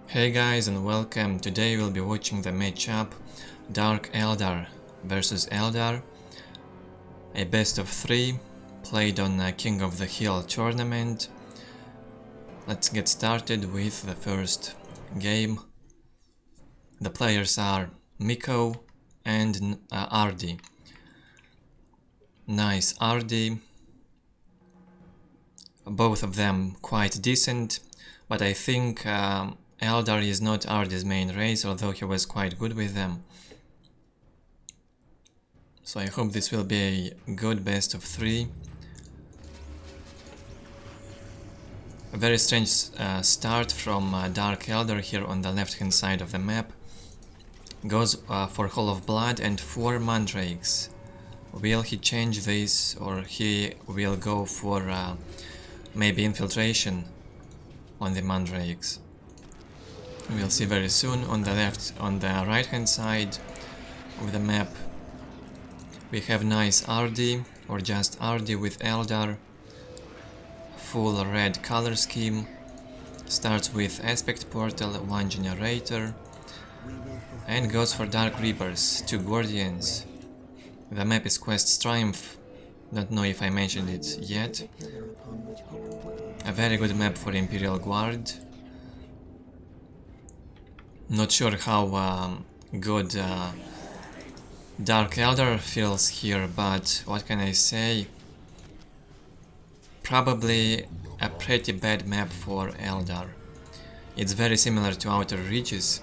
Hey guys and welcome. Today we'll be watching the matchup Dark Eldar versus Eldar, a best of 3 played on King of the Hill tournament. Let's get started with the first game. The players are Mico and Ardi. Nice Ardi. Both of them quite decent, but I think Eldar is not Ardi's main race, although he was quite good with them. So I hope this will be a good best of 3. A very strange start from Dark Eldar here on the left hand side of the map. Goes for Hall of Blood and 4 Mandrakes. Will he change this, or he will go for maybe infiltration on the Mandrakes? We'll see very soon. On the right hand side of the map we have nice Ardi, or just Ardi with Eldar. Full red color scheme. Starts with Aspect Portal, 1 Generator, and goes for Dark Reapers, 2 Guardians. The map is Quest's Triumph. Don't know if I mentioned it yet. A very good map for Imperial Guard. Not sure how good Dark Eldar feels here, but what can I say? Probably a pretty bad map for Eldar. It's very similar to Outer Reaches,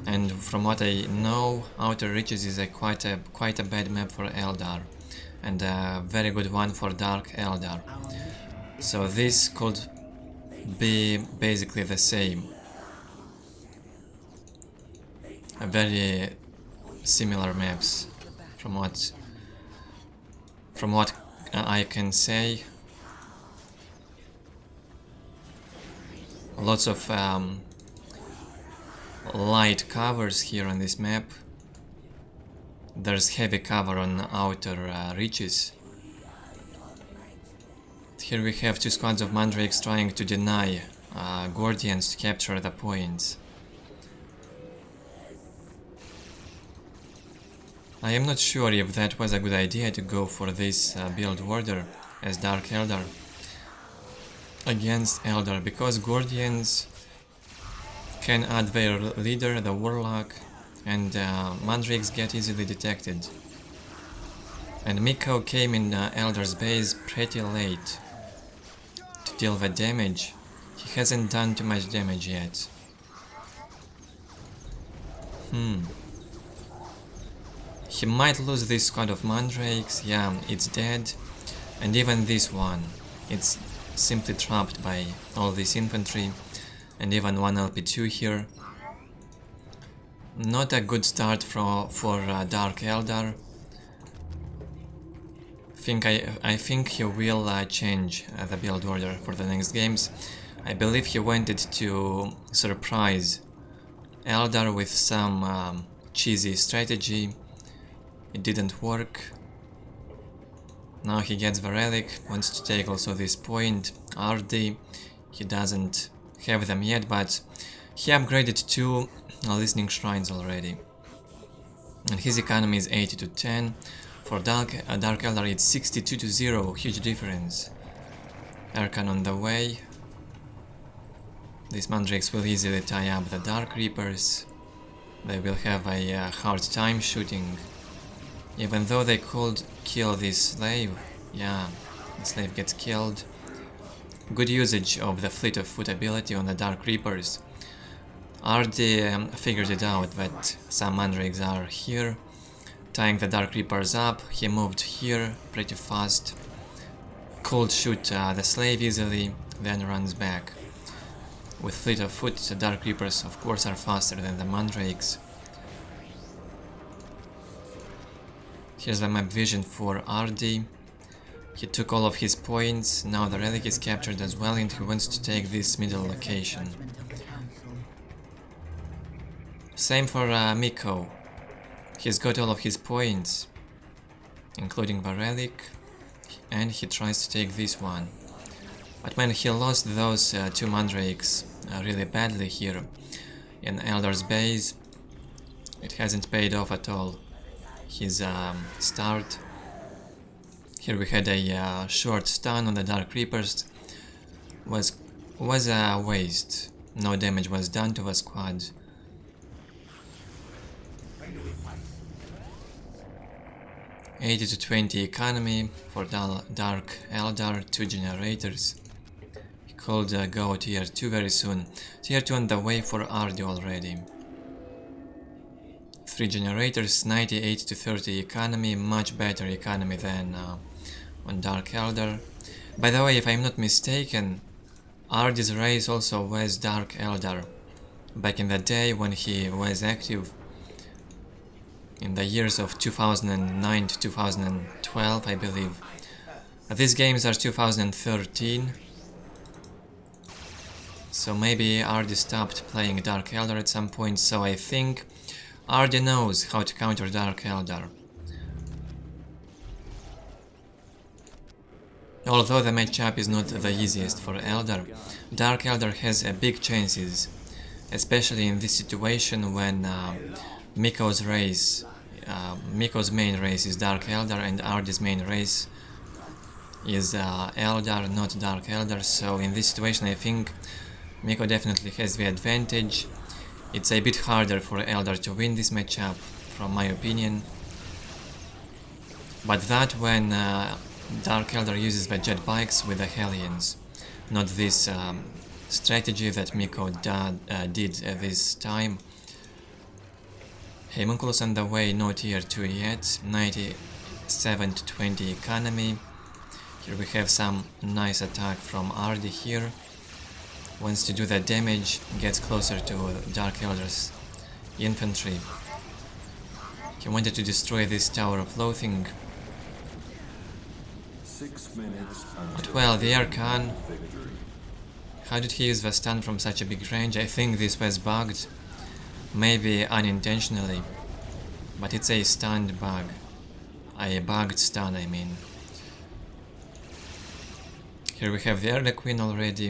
and from what I know, Outer Reaches is quite a bad map for Eldar, and a very good one for Dark Eldar. So this could be basically the same. A very similar maps from what I can say. Lots of light covers here on this map. There's heavy cover on Outer Reaches. Here we have 2 squads of Mandrakes trying to deny Guardians to capture the points. I am not sure if that was a good idea to go for this build order as Dark Eldar against Eldar, because Guardians can add their leader, the Warlock, and Mandrakes get easily detected. And Mico came in Eldar's base pretty late to deal the damage. He hasn't done too much damage yet. He might lose this squad of Mandrakes. Yeah, it's dead. And even this one, it's simply trapped by all this infantry, and even 1 LP2 here. Not a good start for Dark Eldar. I think he will change the build order for the next games. I believe he wanted to surprise Eldar with some cheesy strategy. It didn't work. Now he gets the relic, wants to take also this point. Ardi, he doesn't have them yet, but he upgraded 2 listening shrines already. And his economy is 80 to 10. For Dark Eldar it's 62 to 0, huge difference. Erkan on the way. These Mandrakes will easily tie up the Dark Reapers. They will have a hard time shooting. Even though they could kill this slave. Yeah, the slave gets killed. Good usage of the Fleet of Foot ability on the Dark Reapers. Ardi figured it out that some Mandrakes are here, tying the Dark Reapers up. He moved here pretty fast. Could shoot the slave easily, then runs back. With Fleet of Foot, the Dark Reapers of course are faster than the Mandrakes. Here's the map vision for Ardi. He took all of his points, now the relic is captured as well, and he wants to take this middle location. Same for Mico. He's got all of his points, including the relic, and he tries to take this one. But when he lost those 2 Mandrakes really badly here in Eldar's base. It hasn't paid off at all, his start. Here we had a short stun on the Dark Reapers. Was a waste. No damage was done to the squad. $80 to 20 economy for Dark Eldar, 2 generators. He could go tier 2 very soon. Tier 2 on the way for Ardi already. 3 generators, 98 to 30 economy, much better economy than on Dark Eldar. By the way, if I'm not mistaken, Ardi's race also was Dark Eldar back in the day when he was active in the years of 2009 to 2012, I believe. These games are 2013, so maybe Ardi stopped playing Dark Eldar at some point, so I think Ardi knows how to counter Dark Eldar. Although the matchup is not the easiest for Eldar, Dark Eldar has big chances, especially in this situation when Mico's main race is Dark Eldar and Ardi's main race is Eldar, not Dark Eldar, so in this situation I think Mico definitely has the advantage. It's a bit harder for Eldar to win this matchup, from my opinion, but that when Dark Eldar uses the jet bikes with the Hellions, not this strategy that Mico did this time. Homunculus on the way, no tier 2 yet, 97 to 20 economy. Here we have some nice attack from Ardi here. Wants to do the damage, gets closer to Dark Eldar's infantry. He wanted to destroy this Tower of Loathing. 6 minutes But well, the Archon, how did he use the stun from such a big range? I think this was bugged. Maybe unintentionally, but it's a stunned bug. A bugged stun, I mean. Here we have the Early Queen already.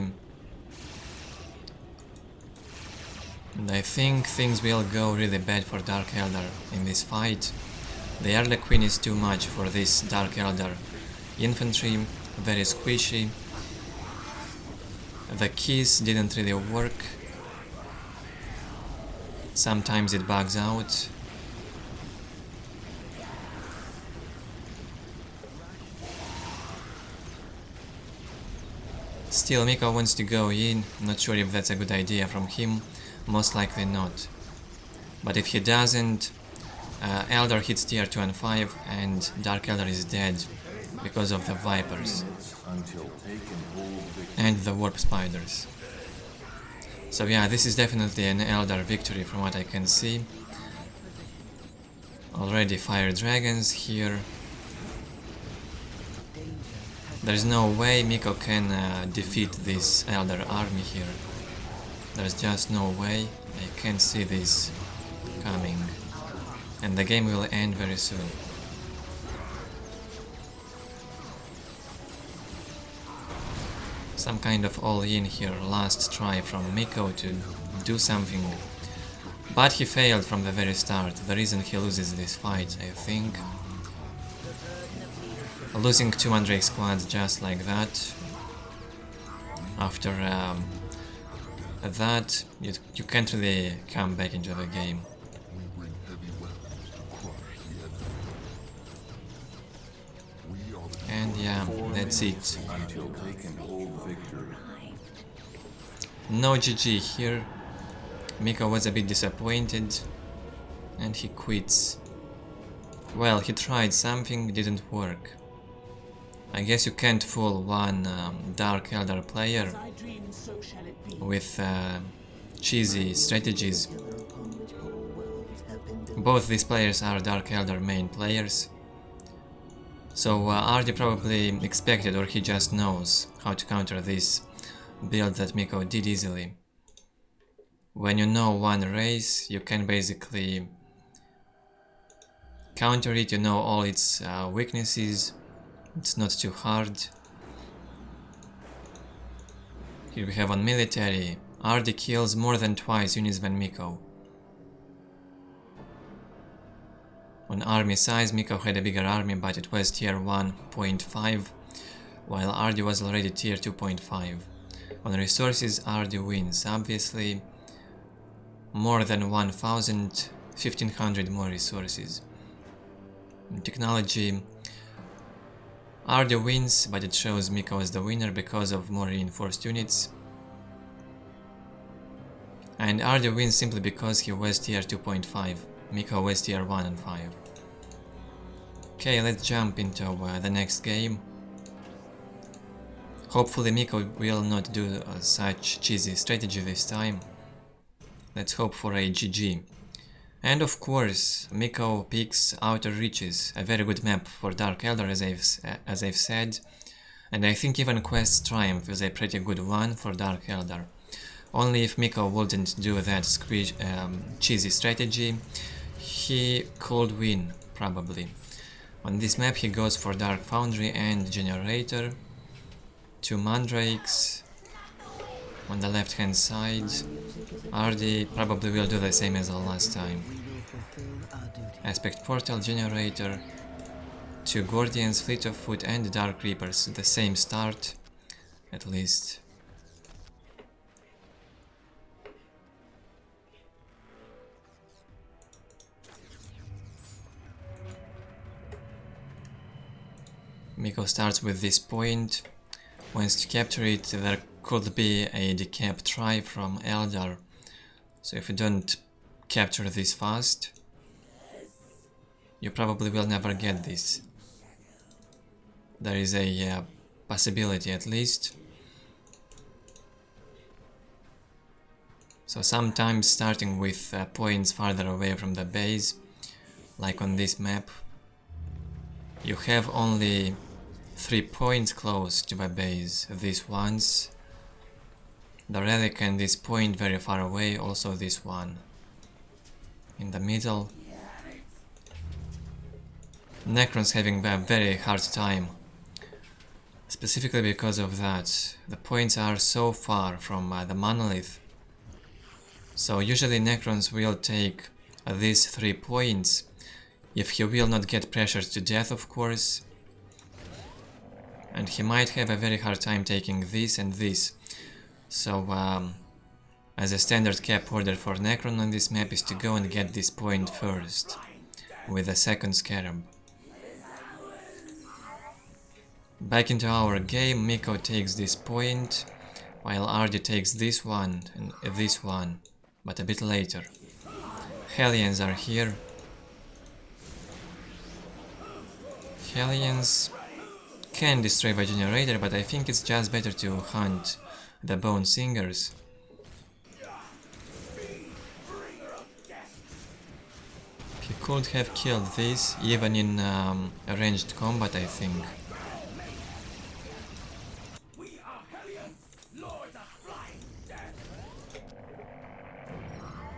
And I think things will go really bad for Dark Eldar in this fight. The Early Queen is too much for this Dark Eldar infantry, very squishy. The keys didn't really work. Sometimes it bugs out. Still, Mico wants to go in, not sure if that's a good idea from him, most likely not. But if he doesn't, Eldar hits tier 2 and 5 and Dark Eldar is dead because of the Vipers and the Warp Spiders. So yeah, this is definitely an Eldar victory from what I can see. Already Fire Dragons here. There's no way Mico can defeat this Eldar army here. There's just no way. I can't see this coming. And the game will end very soon. Some kind of all-in here, last try from Mico to do something. But he failed from the very start, the reason he loses this fight, I think. Losing 2 Mandrake squads just like that. After that, you can't really come back into the game. And yeah, that's it. No GG here. Mico was a bit disappointed and he quits. Well, he tried something, didn't work. I guess you can't fool one Dark Eldar player with cheesy strategies. Both these players are Dark Eldar main players. So Ardi probably expected, or he just knows how to counter this build that Mico did easily. When you know one race, you can basically counter it, you know all its weaknesses, it's not too hard. Here we have on military Ardi kills more than twice units than Mico. On army size, Mico had a bigger army, but it was tier 1.5, while Ardi was already tier 2.5. On resources, Ardi wins, obviously. More than 1000, 1500 more resources. In technology, Ardi wins, but it shows Mico as the winner because of more reinforced units. And Ardi wins simply because he was tier 2.5, Mico was tier 1 and 5. Okay, let's jump into the next game. Hopefully Mico will not do such cheesy strategy this time. Let's hope for a GG. And of course, Mico picks Outer Reaches, a very good map for Dark Eldar as I've said. And I think even Quest Triumph is a pretty good one for Dark Eldar. Only if Mico wouldn't do that cheesy strategy, he could win, probably. On this map he goes for Dark Foundry and Generator, 2 Mandrakes on the left hand side. Ardi probably will do the same as the last time. Aspect Portal, Generator, 2 Guardians, Fleet of Foot and Dark Reapers, the same start, at least. Mico starts with this point, wants to capture it. There could be a decap try from Eldar, so if you don't capture this fast, you probably will never get this. There is a possibility at least. So sometimes starting with points farther away from the base, like on this map, you have only 3 points close to the base, these ones, the relic and this point very far away, also this one. In the middle, Necron's having a very hard time, specifically because of that. The points are so far from the monolith, so usually Necrons will take these 3 points, if he will not get pressured to death, of course. And he might have a very hard time taking this and this. So, as a standard cap order for Necron on this map is to go and get this point first, with a second Scarab. Back into our game, Mico takes this point, while Ardi takes this one and this one, but a bit later. Hellions are here. Hellions can destroy the generator, but I think it's just better to hunt the Bone Singers. He could have killed this, even in ranged combat, I think.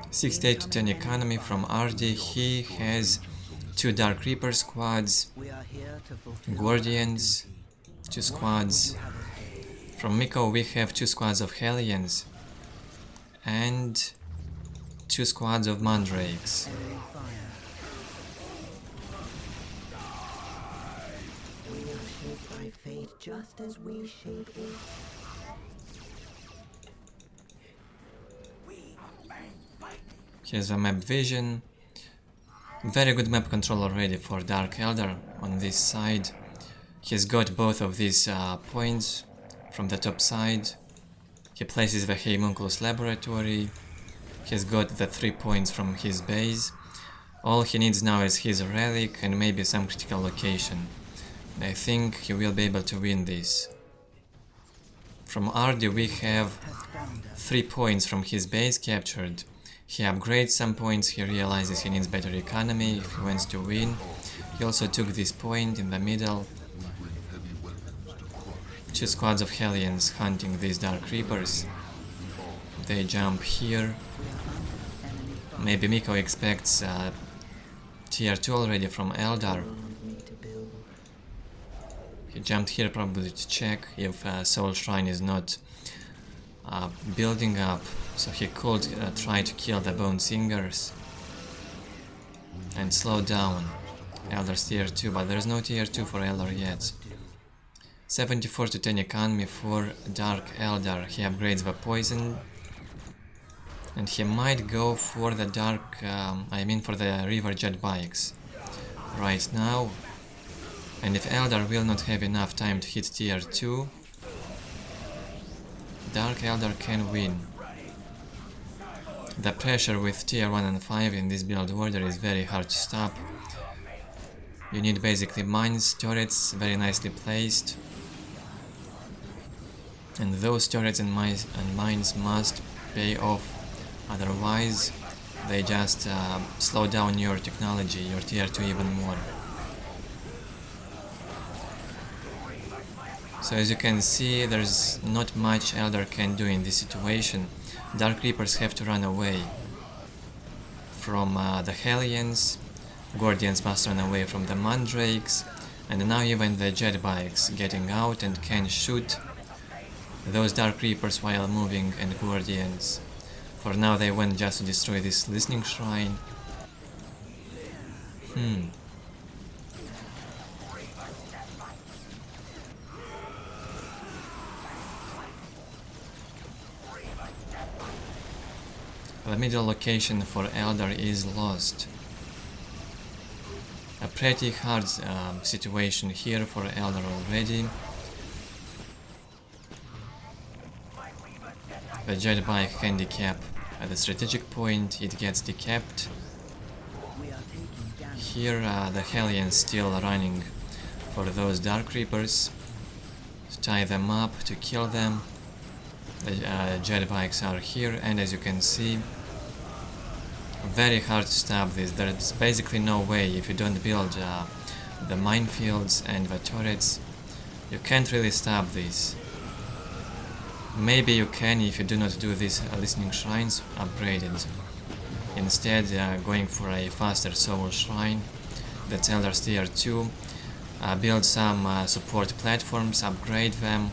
68 to 10 economy from Ardi. He has 2 Dark Reaper squads, Guardians, 2 squads. From Mico we have 2 squads of Hellions and 2 squads of Mandrakes. Here's the map vision. Very good map control already for Dark Eldar on this side. He's got both of these points from the top side. He places the Homunculus laboratory. He's got the 3 points from his base. All he needs now is his relic and maybe some critical location. I think he will be able to win this. From Ardi we have 3 points from his base captured. He upgrades some points, he realizes he needs better economy if he wants to win. He also took this point in the middle. 2 squads of Hellions hunting these Dark Reapers. They jump here. Maybe Mico expects tier 2 already from Eldar. He jumped here probably to check if Soul Shrine is not building up, so he could try to kill the Bone Singers and slow down Eldar's tier 2, but there's no tier 2 for Eldar yet. 74 to 10 economy for Dark Eldar. He upgrades the poison, and he might go for the for the river jet bikes right now. And if Eldar will not have enough time to hit tier 2, Dark Eldar can win. The pressure with tier 1 and 5 in this build order is very hard to stop. You need basically mines, turrets, very nicely placed. And those turrets and mines must pay off, otherwise they just slow down your technology, your tier 2 even more. So as you can see, there's not much Eldar can do in this situation. Dark Reapers have to run away from the Hellions, Guardians must run away from the Mandrakes, and now even the jet bikes getting out and can shoot those Dark Reapers while moving, and Guardians. For now they went just to destroy this listening shrine. The middle location for Eldar is lost. A pretty hard situation here for Eldar already. The jet bike handicap at the strategic point, it gets decapped. Here the Hellions still running for those Dark Reapers to tie them up, to kill them. The jet bikes are here, and as you can see, very hard to stop this. There's basically no way, if you don't build the minefields and the turrets, you can't really stop this. Maybe you can if you do not do these listening shrines upgraded. Instead, going for a faster soul shrine, that's Eldar's tier 2, build some support platforms, upgrade them,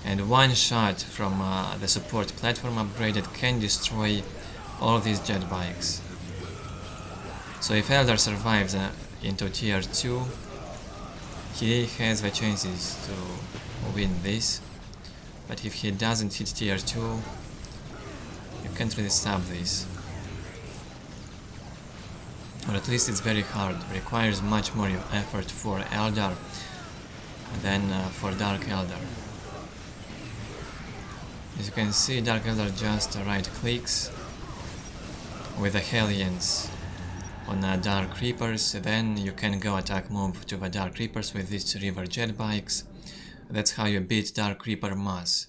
and one shot from the support platform upgraded can destroy all these jet bikes. So if Eldar survives into tier 2, he has the chances to win this. But if he doesn't hit tier 2, you can't really stop this. Or at least it's very hard, requires much more effort for Eldar than for Dark Eldar. As you can see, Dark Eldar just right clicks with the Hellions on Dark Reapers, then you can go attack move to the Dark Reapers with these river jet bikes. That's how you beat Dark Reaper mass.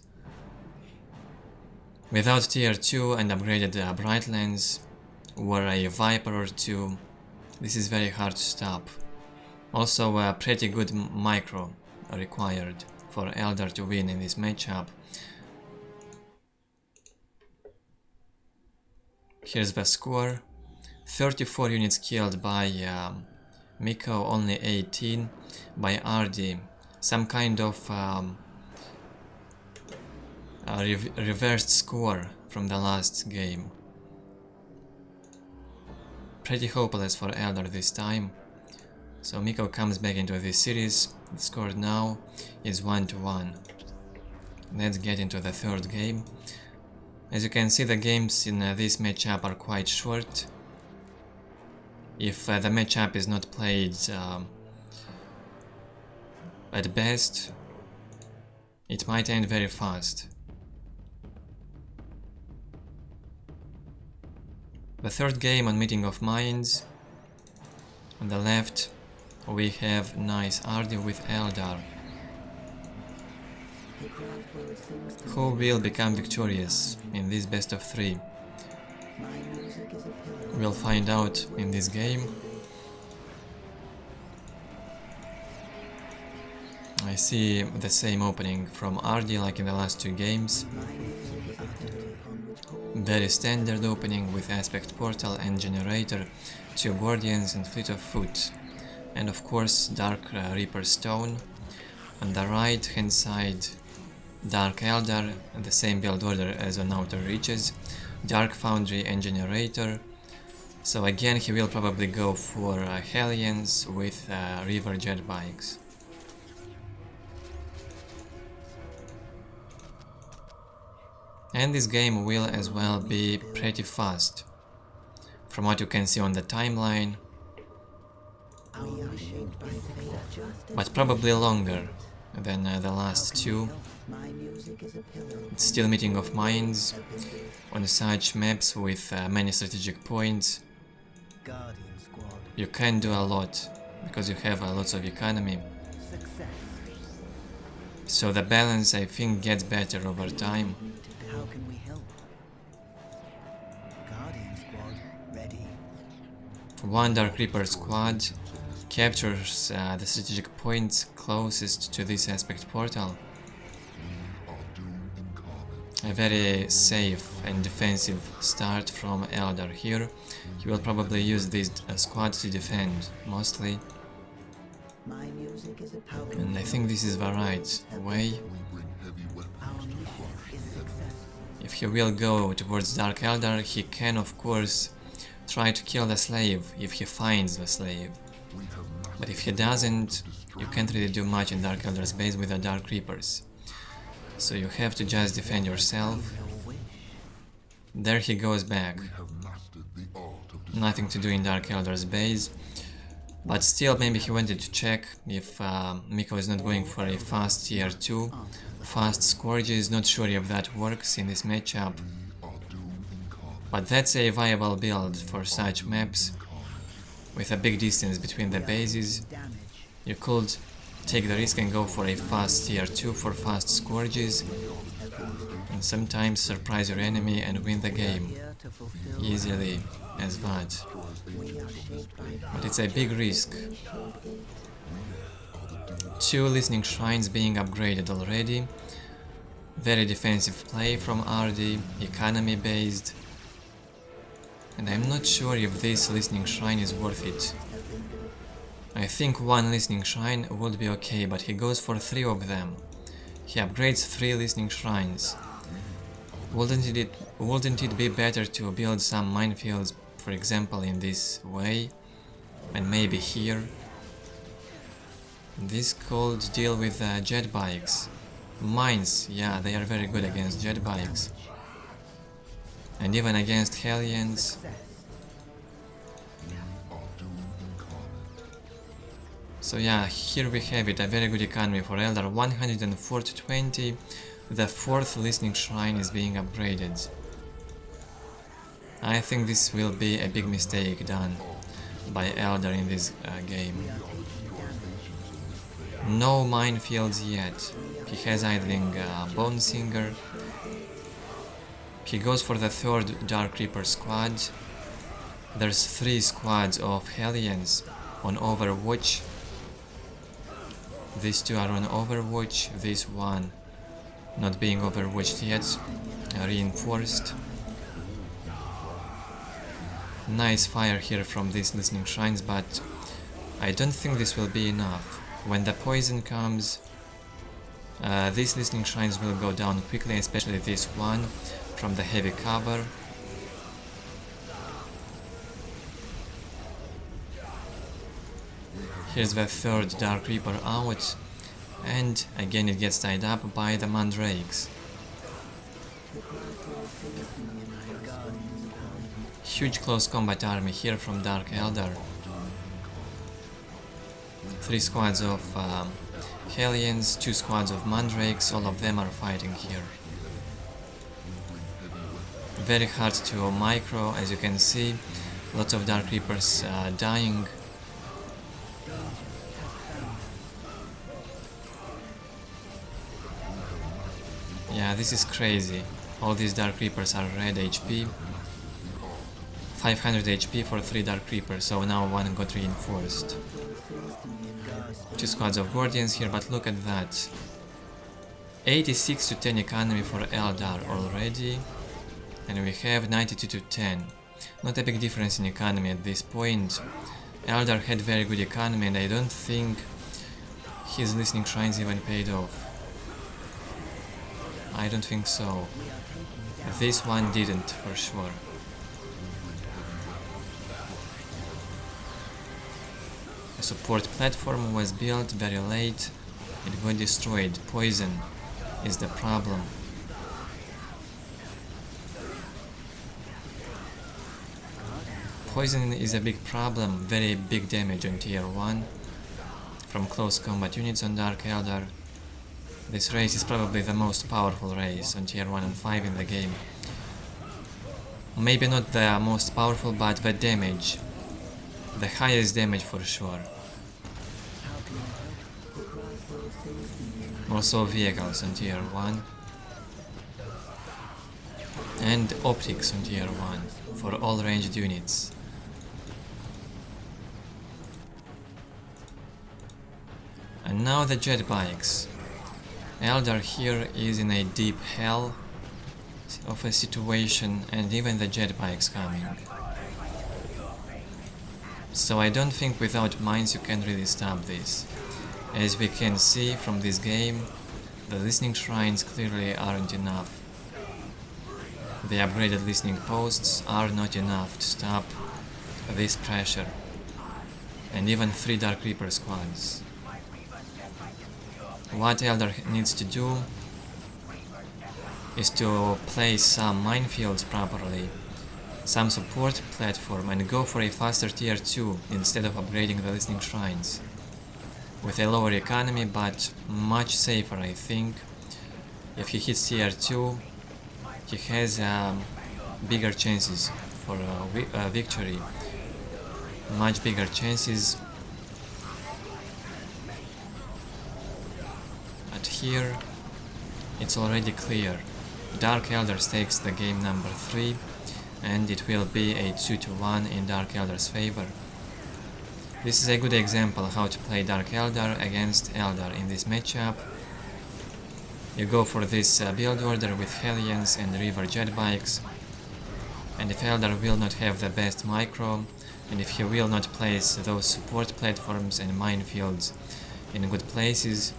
Without tier 2 and upgraded Brightlands or a Viper or 2, this is very hard to stop. Also a pretty good micro required for Eldar to win in this matchup. Here's the score: 34 units killed by Mico, only 18 by Ardi. Some kind of reversed score from the last game. Pretty hopeless for Eldar this time. So Mico comes back into this series. The score now is 1-1. Let's get into the third game. As you can see, the games in this matchup are quite short. If the matchup is not played at best, it might end very fast. The third game on Meeting of Minds. On the left we have nice Ardi with Eldar. Who will become victorious in this best of 3? We'll find out in this game. I see the same opening from Ardi like in the last 2 games. Very standard opening with Aspect Portal and Generator, 2 Guardians and Fleet of Foot. And of course Dark Reaper Stone. On the right hand side Dark Eldar, the same build order as on Outer Reaches, Dark Foundry and Generator. So again he will probably go for Hellions with River Jet Bikes. And this game will as well be pretty fast. From what you can see on the timeline, but probably longer than the last two. It's still meeting of minds on such maps with many strategic points. You can do a lot because you have lots of economy. So the balance, I think, gets better over time. One Dark Reaper squad captures the strategic points closest to this aspect portal. A very safe and defensive start from Eldar here. He will probably use this squad to defend, mostly. And I think this is the right way. If he will go towards Dark Eldar, he can of course try to kill the slave if he finds the slave. But if he doesn't, you can't really do much in Dark Eldar's base with the Dark Reapers. So you have to just defend yourself. There he goes back. Nothing to do in Dark Eldar's base. But still, maybe he wanted to check if Mico is not going for a fast tier 2. Fast Scourges, not sure if that works in this matchup. But that's a viable build for such maps. With a big distance between the bases, you could take the risk and go for a fast tier 2 for fast Scourges, and sometimes surprise your enemy and win the game easily as that. But it's a big risk. 2 listening shrines being upgraded already. Very defensive play from Ardi, economy based. And I'm not sure if this listening shrine is worth it. I think 1 listening shrine would be okay, but he goes for 3 of them. He upgrades 3 listening shrines. Wouldn't it be better to build some minefields, for example, in this way? And maybe here? This could deal with jet bikes. Mines, yeah, they are very good against jet bikes. And even against Hellions. So yeah, here we have it, a very good economy for Eldar, 104 to 20. The 4th listening shrine is being upgraded. I think this will be a big mistake done by Eldar in this game. No minefields yet. He has idling Bone Singer. He goes for the 3rd Dark Reaper squad. There's 3 squads of Hellions on Overwatch. These 2 are on Overwatch, this one not being overwatched yet, reinforced. Nice fire here from these listening shrines, but I don't think this will be enough. When the poison comes, these listening shrines will go down quickly, especially this one from the heavy cover. Here's the 3rd Dark Reaper out, and again it gets tied up by the Mandrakes. Huge close combat army here from Dark Eldar. 3 squads of Hellions, 2 squads of Mandrakes, all of them are fighting here. Very hard to micro, as you can see, lots of Dark Reapers dying. Yeah, this is crazy. All these Dark Reapers are red HP. 500 HP for 3 Dark Reapers, so now 1 got reinforced. 2 squads of Guardians here, but look at that. 86 to 10 economy for Eldar already, and we have 92 to 10. Not a big difference in economy at this point. Eldar had very good economy, and I don't think his listening shrines even paid off. I don't think so. This one didn't, for sure. The support platform was built very late. It got destroyed. Poison is the problem. Poison is a big problem, very big damage on tier 1 from close combat units on Dark Eldar. This race is probably the most powerful race on tier 1 and 5 in the game. Maybe not the most powerful, but the damage. The highest damage for sure. Also vehicles on tier 1. And optics on tier 1 for all ranged units. And now the jet bikes. Eldar here is in a deep hell of a situation, and even the jet bikes coming. So I don't think without mines you can really stop this. As we can see from this game, the listening shrines clearly aren't enough. The upgraded listening posts are not enough to stop this pressure. And even 3 Dark Reaper squads. What Eldar needs to do is to place some minefields properly, some support platform, and go for a faster tier 2 instead of upgrading the listening shrines. With a lower economy, but much safer, I think. If he hits tier 2, he has bigger chances for victory. Much bigger chances. But here, it's already clear. Dark Eldar takes the game number 3, and it will be a 2-1 in Dark Eldar's favor. This is a good example how to play Dark Eldar against Eldar in this matchup. You go for this build order with Hellions and River jet bikes, and if Eldar will not have the best micro, and if he will not place those support platforms and minefields in good places,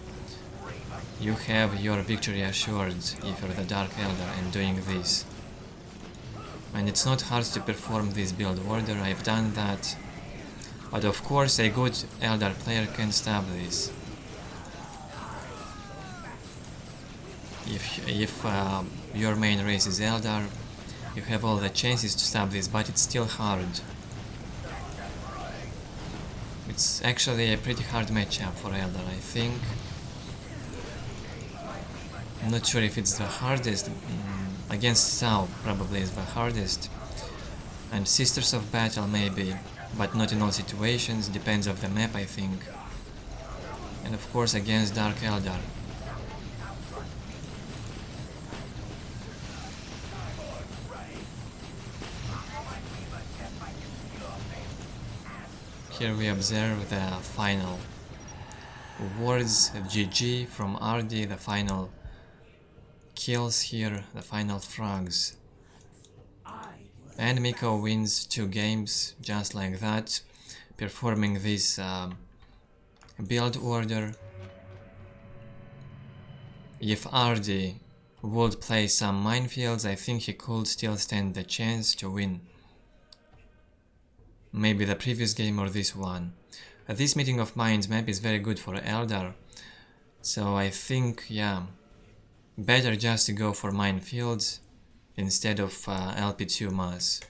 you have your victory assured if you're the Dark Eldar and doing this. And it's not hard to perform this build order, I've done that. But of course a good Eldar player can stop this. If your main race is Eldar, you have all the chances to stop this, but it's still hard. It's actually a pretty hard matchup for Eldar, I think. I'm not sure if it's the hardest. Against Tau probably is the hardest. And Sisters of Battle maybe, but not in all situations, depends on the map, I think. And of course against Dark Eldar. Here we observe the final words of GG from Ardi, the final kills here, the final frags. And Mico wins 2 games just like that, performing this build order. If Ardi would play some minefields, I think he could still stand the chance to win. Maybe the previous game or this one. This Meeting of Minds map is very good for Eldar, so I think, yeah, better just to go for minefields instead of LP2 mass.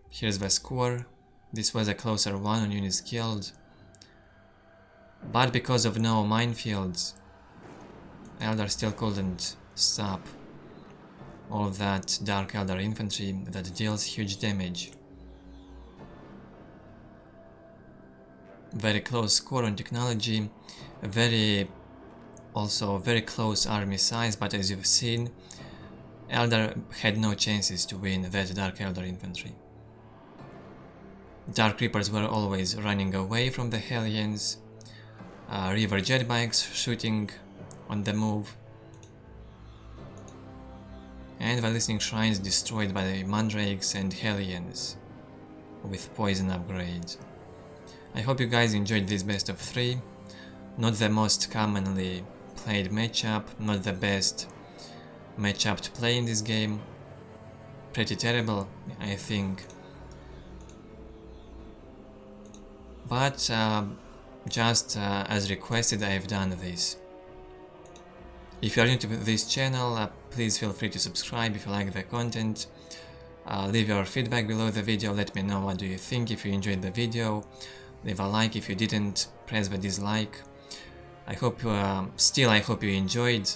Here's the score. This was a closer one on units killed, but because of no minefields, Eldar still couldn't stop all that Dark Eldar infantry that deals huge damage. Very close score on technology, also very close army size, but as you've seen, Eldar had no chances to win that Dark Eldar infantry. Dark Reapers were always running away from the Hellions, River jet bikes shooting on the move, and the listening shrines destroyed by the Mandrakes and Hellions with poison upgrades. I hope you guys enjoyed this best of 3. Not the most commonly played matchup, not the best matchup to play in this game. Pretty terrible, I think. But just as requested, I've done this. If you are new to this channel, please feel free to subscribe if you like the content. Leave your feedback below the video, let me know what do you think if you enjoyed the video. Leave a like if you didn't, press the dislike. I hope I hope you enjoyed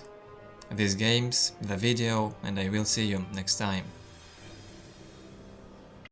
these games, the video, and I will see you next time.